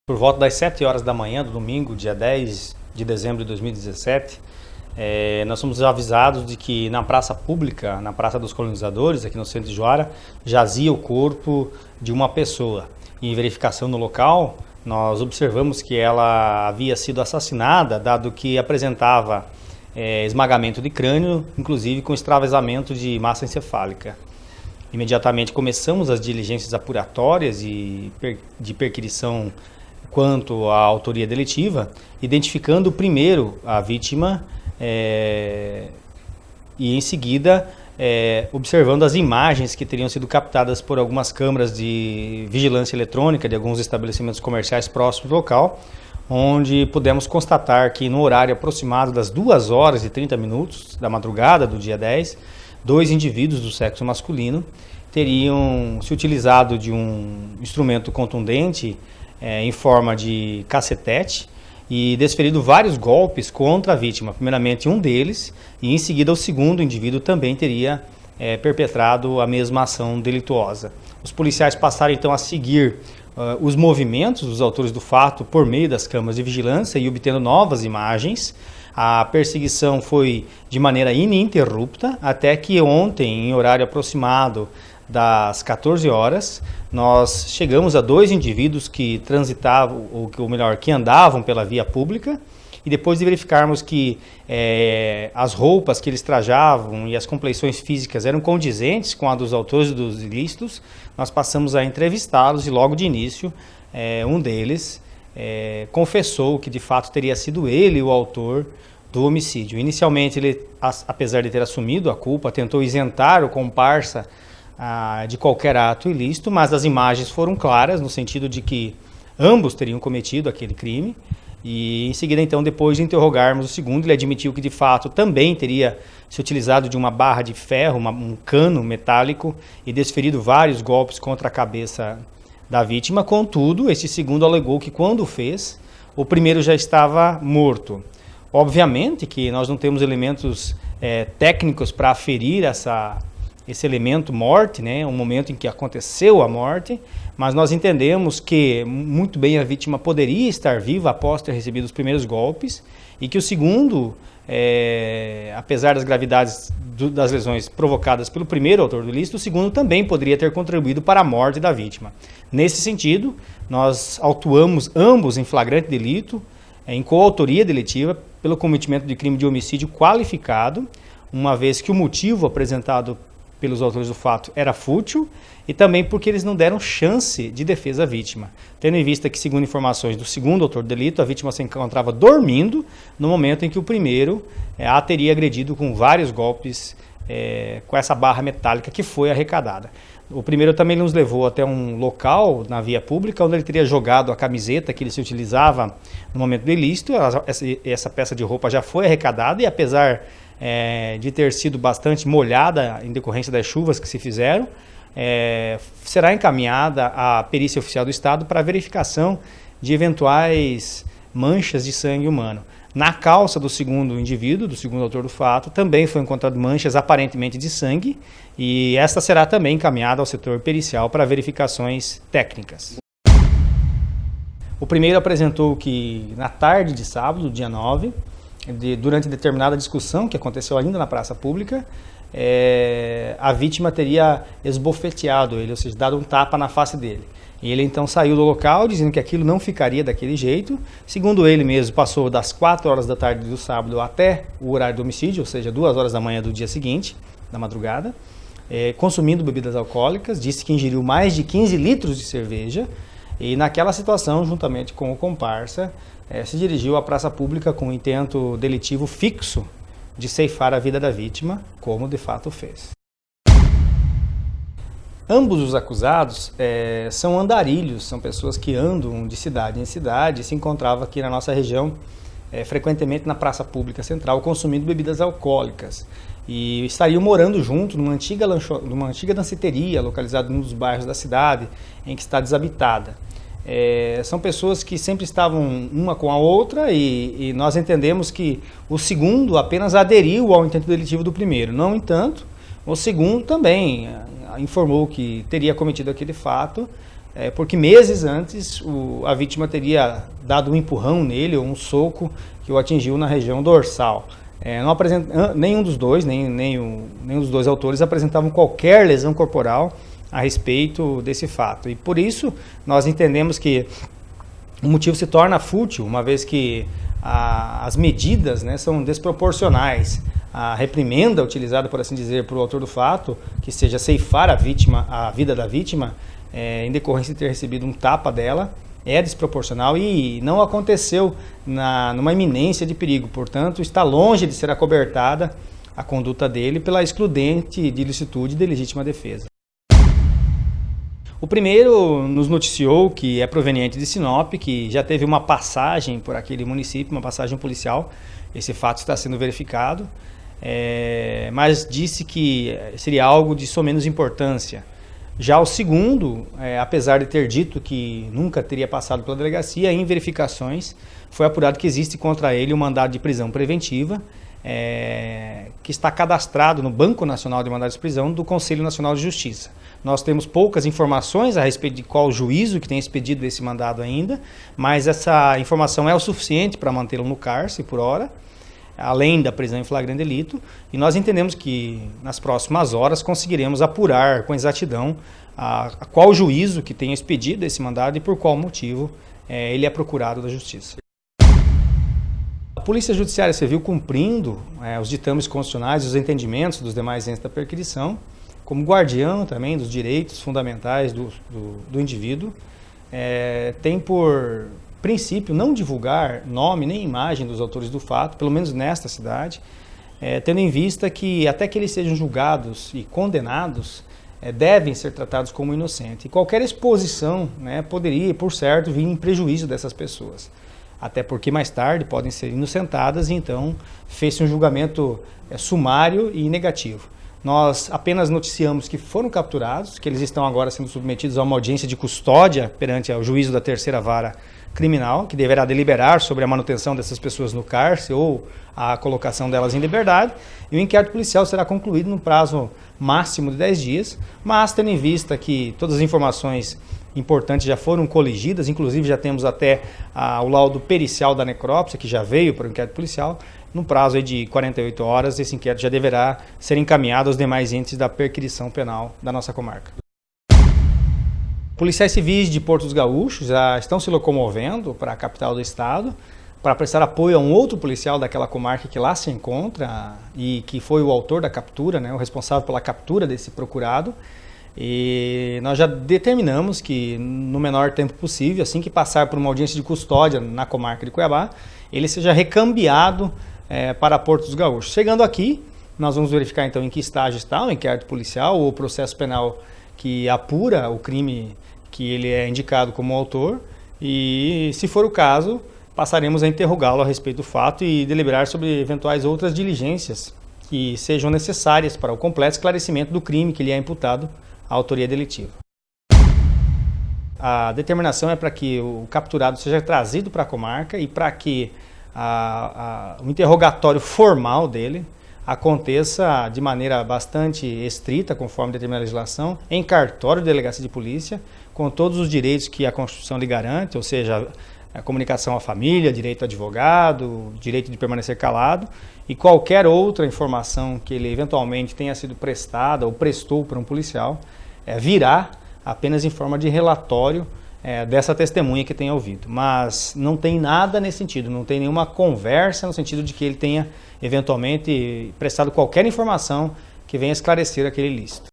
Por volta das 7 horas da manhã do domingo, dia 10 de dezembro de 2017, nós fomos avisados de que na praça pública, na Praça dos Colonizadores, aqui no centro de Juara, jazia o corpo de uma pessoa. E em verificação no local, nós observamos que ela havia sido assassinada, dado que apresentava esmagamento de crânio, inclusive com extravasamento de massa encefálica. Imediatamente começamos as diligências apuratórias e de perquisição quanto à autoria delitiva, identificando primeiro a vítima e em seguida observando as imagens que teriam sido captadas por algumas câmeras de vigilância eletrônica de alguns estabelecimentos comerciais próximos do local, onde pudemos constatar que no horário aproximado das 2 horas e 30 minutos da madrugada do dia 10, 2 indivíduos do sexo masculino teriam se utilizado de um instrumento contundente em forma de cacetete e desferido vários golpes contra a vítima. Primeiramente um deles e em seguida o segundo indivíduo também teria perpetrado a mesma ação delituosa. Os policiais passaram então a seguir os movimentos dos autores do fato por meio das câmeras de vigilância e obtendo novas imagens. A perseguição foi de maneira ininterrupta até que ontem, em horário aproximado das 14 horas, nós chegamos a 2 indivíduos que transitavam, ou melhor, que andavam pela via pública, e depois de verificarmos que as roupas que eles trajavam e as compleições físicas eram condizentes com a dos autores dos ilícitos, nós passamos a entrevistá-los e logo de início um deles confessou que de fato teria sido ele o autor do homicídio. Inicialmente ele, apesar de ter assumido a culpa, tentou isentar o comparsa de qualquer ato ilícito, mas as imagens foram claras no sentido de que ambos teriam cometido aquele crime. E em seguida, então, depois de interrogarmos o segundo, ele admitiu que de fato também teria se utilizado de uma barra de ferro, um cano metálico e desferido vários golpes contra a cabeça da vítima. Contudo, esse segundo alegou que quando fez, o primeiro já estava morto. Obviamente que nós não temos elementos técnicos para aferir esse elemento morte, né, o momento em que aconteceu a morte, mas nós entendemos que muito bem a vítima poderia estar viva após ter recebido os primeiros golpes e que o segundo, apesar das gravidades das lesões provocadas pelo primeiro autor do ilícito, o segundo também poderia ter contribuído para a morte da vítima. Nesse sentido, nós autuamos ambos em flagrante delito, em coautoria delitiva, pelo cometimento de crime de homicídio qualificado, uma vez que o motivo apresentado pelos autores do fato era fútil e também porque eles não deram chance de defesa à vítima, tendo em vista que, segundo informações do segundo autor do delito, a vítima se encontrava dormindo no momento em que o primeiro a teria agredido com vários golpes com essa barra metálica que foi arrecadada. O primeiro também nos levou até um local na via pública onde ele teria jogado a camiseta que ele se utilizava no momento do ilícito. Essa peça de roupa já foi arrecadada e, apesar de ter sido bastante molhada em decorrência das chuvas que se fizeram, será encaminhada à perícia oficial do Estado para verificação de eventuais manchas de sangue humano. Na calça do segundo indivíduo, do segundo autor do fato, também foi encontrado manchas aparentemente de sangue e esta será também encaminhada ao setor pericial para verificações técnicas. O primeiro apresentou que na tarde de sábado, dia 9, durante determinada discussão que aconteceu ainda na praça pública, a vítima teria esbofeteado ele, ou seja, dado um tapa na face dele. E ele então saiu do local dizendo que aquilo não ficaria daquele jeito. Segundo ele mesmo, passou das 4 horas da tarde do sábado até o horário do homicídio, ou seja, 2 horas da manhã do dia seguinte, da madrugada, consumindo bebidas alcoólicas. Disse que ingeriu mais de 15 litros de cerveja e naquela situação, juntamente com o comparsa, se dirigiu à praça pública com o intento delitivo fixo de ceifar a vida da vítima, como de fato fez. Ambos os acusados são andarilhos, são pessoas que andam de cidade em cidade e se encontravam aqui na nossa região, frequentemente na praça pública central, consumindo bebidas alcoólicas. E estariam morando junto numa antiga danceteria localizada num dos bairros da cidade, em que está desabitada. São pessoas que sempre estavam uma com a outra e nós entendemos que o segundo apenas aderiu ao intento delitivo do primeiro. No entanto, o segundo também informou que teria cometido aquele fato porque meses antes a vítima teria dado um empurrão nele ou um soco que o atingiu na região dorsal. Nenhum dos dois, nenhum dos dois autores apresentavam qualquer lesão corporal a respeito desse fato. E por isso nós entendemos que o motivo se torna fútil, uma vez que as medidas, né, são desproporcionais. A reprimenda utilizada, por assim dizer, por o autor do fato, que seja ceifar a vida da vítima, em decorrência de ter recebido um tapa dela, é desproporcional e não aconteceu numa iminência de perigo. Portanto, está longe de ser acobertada a conduta dele pela excludente de ilicitude de legítima defesa. O primeiro nos noticiou que é proveniente de Sinop, que já teve uma passagem por aquele município, uma passagem policial. Esse fato está sendo verificado, mas disse que seria algo de somenos importância. Já o segundo, apesar de ter dito que nunca teria passado pela delegacia, em verificações foi apurado que existe contra ele um mandado de prisão preventiva, que está cadastrado no Banco Nacional de Mandados de Prisão do Conselho Nacional de Justiça. Nós temos poucas informações a respeito de qual juízo que tem expedido esse mandado ainda, mas essa informação é o suficiente para mantê-lo no cárcere por hora, além da prisão em flagrante delito, e nós entendemos que nas próximas horas conseguiremos apurar com exatidão a qual juízo que tenha expedido esse mandado e por qual motivo ele é procurado da Justiça. A Polícia Judiciária Civil, cumprindo os ditames constitucionais e os entendimentos dos demais entes da perquisição, como guardião também dos direitos fundamentais do indivíduo, tem por princípio não divulgar nome nem imagem dos autores do fato, pelo menos nesta cidade, tendo em vista que até que eles sejam julgados e condenados, devem ser tratados como inocentes. E qualquer exposição, poderia, por certo, vir em prejuízo dessas pessoas. Até porque mais tarde podem ser inocentadas e então fez-se um julgamento sumário e negativo. Nós apenas noticiamos que foram capturados, que eles estão agora sendo submetidos a uma audiência de custódia perante o juízo da terceira vara criminal, que deverá deliberar sobre a manutenção dessas pessoas no cárcere ou a colocação delas em liberdade, e o inquérito policial será concluído no prazo máximo de 10 dias, mas tendo em vista que todas as informações importantes já foram coligidas, inclusive já temos até o laudo pericial da necrópsia, que já veio para o inquérito policial, no prazo aí de 48 horas, esse inquérito já deverá ser encaminhado aos demais entes da perquisição penal da nossa comarca. Policiais civis de Porto dos Gaúchos já estão se locomovendo para a capital do estado para prestar apoio a um outro policial daquela comarca que lá se encontra e que foi o autor da captura, o responsável pela captura desse procurado. E nós já determinamos que no menor tempo possível, assim que passar por uma audiência de custódia na comarca de Cuiabá, ele seja recambiado para Porto dos Gaúchos. Chegando aqui, nós vamos verificar então em que estágio está o inquérito policial ou o processo penal que apura o crime que ele é indicado como autor e, se for o caso, passaremos a interrogá-lo a respeito do fato e deliberar sobre eventuais outras diligências que sejam necessárias para o completo esclarecimento do crime que lhe é imputado a autoria delitiva. A determinação é para que o capturado seja trazido para a comarca e para que o interrogatório formal dele aconteça de maneira bastante estrita, conforme determina a legislação, em cartório de delegacia de polícia, com todos os direitos que a Constituição lhe garante, ou seja, a comunicação à família, direito a advogado, direito de permanecer calado, e qualquer outra informação que ele eventualmente tenha sido prestada ou prestou para um policial, virá apenas em forma de relatório dessa testemunha que tenha ouvido. Mas não tem nada nesse sentido, não tem nenhuma conversa no sentido de que ele tenha eventualmente prestado qualquer informação que venha esclarecer aquele ilícito.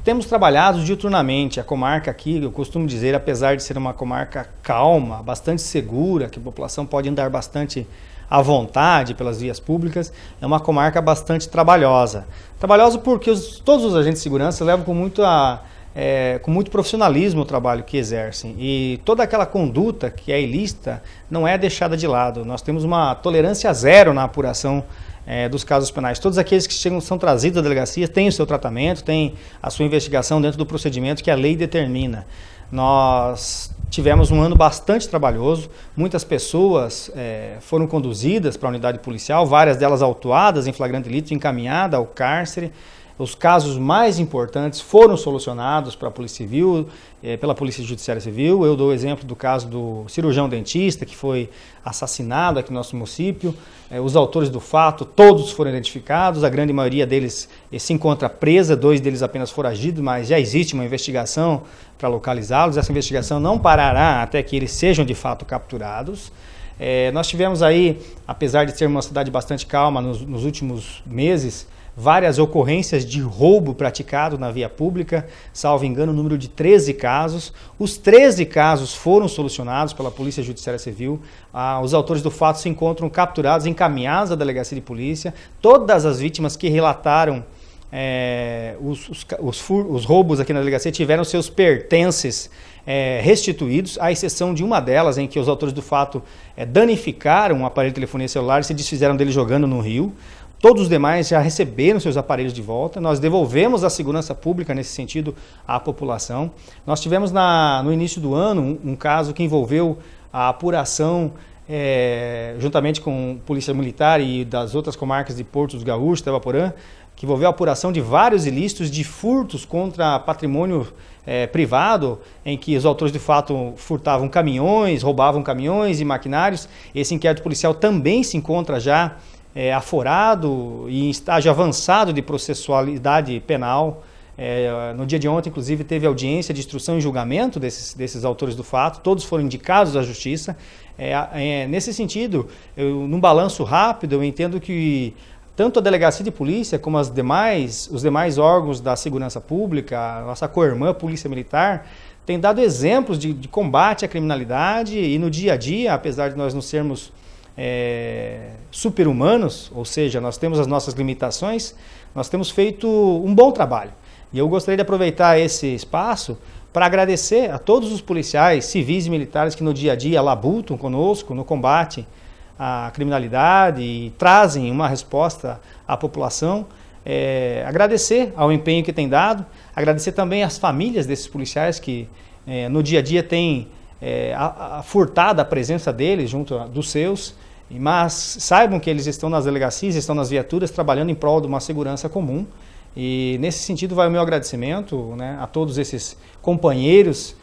Temos trabalhado diuturnamente. A comarca aqui, eu costumo dizer, apesar de ser uma comarca calma, bastante segura, que a população pode andar bastante à vontade pelas vias públicas, é uma comarca bastante trabalhosa. Trabalhosa porque todos os agentes de segurança levam com muito profissionalismo o trabalho que exercem. E toda aquela conduta que é ilícita não é deixada de lado. Nós temos uma tolerância zero na apuração dos casos penais. Todos aqueles que são trazidos à delegacia têm o seu tratamento, têm a sua investigação dentro do procedimento que a lei determina. Nós tivemos um ano bastante trabalhoso, muitas pessoas foram conduzidas para a unidade policial, várias delas autuadas em flagrante delito, encaminhadas ao cárcere. os casos mais importantes foram solucionados pela Polícia Civil, pela Polícia Judiciária Civil. Eu dou o exemplo do caso do cirurgião dentista que foi assassinado aqui no nosso município. Os autores do fato, todos foram identificados, a grande maioria deles se encontra presa, 2 deles apenas foragidos, mas já existe uma investigação para localizá-los. Essa investigação não parará até que eles sejam de fato capturados. Nós tivemos aí, apesar de ser uma cidade bastante calma nos últimos meses, várias ocorrências de roubo praticado na via pública, salvo engano, o número de 13 casos. Os 13 casos foram solucionados pela Polícia Judiciária Civil. Os autores do fato se encontram capturados, encaminhados à delegacia de polícia. Todas as vítimas que relataram os roubos aqui na delegacia tiveram seus pertences restituídos, à exceção de uma delas, em que os autores do fato danificaram um aparelho de telefonia celular e se desfizeram dele jogando no rio. Todos os demais já receberam seus aparelhos de volta. Nós devolvemos a segurança pública nesse sentido à população. Nós tivemos no início do ano um caso que envolveu a apuração, juntamente com a Polícia Militar e das outras comarcas de Porto dos Gaúchos, Itabaporã, que envolveu a apuração de vários ilícitos de furtos contra patrimônio privado, em que os autores de fato furtavam caminhões, roubavam caminhões e maquinários. Esse inquérito policial também se encontra já aforado e em estágio avançado de processualidade penal. No dia de ontem, inclusive, teve audiência de instrução e julgamento desses autores do fato, todos foram indicados à justiça. Nesse sentido, num balanço rápido, eu entendo que tanto a Delegacia de Polícia como os demais órgãos da segurança pública, a nossa co-irmã, a Polícia Militar, têm dado exemplos de combate à criminalidade e no dia a dia, apesar de nós não sermos super-humanos, ou seja, nós temos as nossas limitações, nós temos feito um bom trabalho. E eu gostaria de aproveitar esse espaço para agradecer a todos os policiais, civis e militares que no dia a dia labutam conosco no combate à criminalidade e trazem uma resposta à população. Agradecer ao empenho que tem dado, agradecer também às famílias desses policiais que no dia a dia têm furtada a presença deles junto dos seus, mas saibam que eles estão nas delegacias, estão nas viaturas trabalhando em prol de uma segurança comum. E nesse sentido vai o meu agradecimento, né, a todos esses companheiros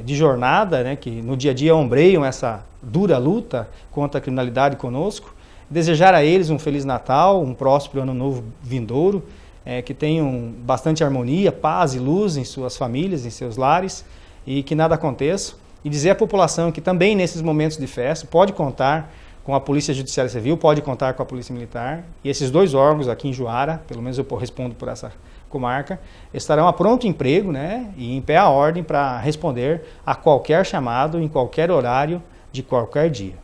de jornada, né, que no dia a dia ombreiam essa dura luta contra a criminalidade conosco. Desejar a eles um Feliz Natal, um próspero Ano Novo vindouro, que tenham bastante harmonia, paz e luz em suas famílias, em seus lares, e que nada aconteça. E dizer à população que também nesses momentos de festa pode contar com a Polícia Judiciária Civil, pode contar com a Polícia Militar, e esses 2 órgãos aqui em Juara, pelo menos eu respondo por essa comarca, estarão a pronto emprego, né, e em pé à ordem para responder a qualquer chamado, em qualquer horário, de qualquer dia.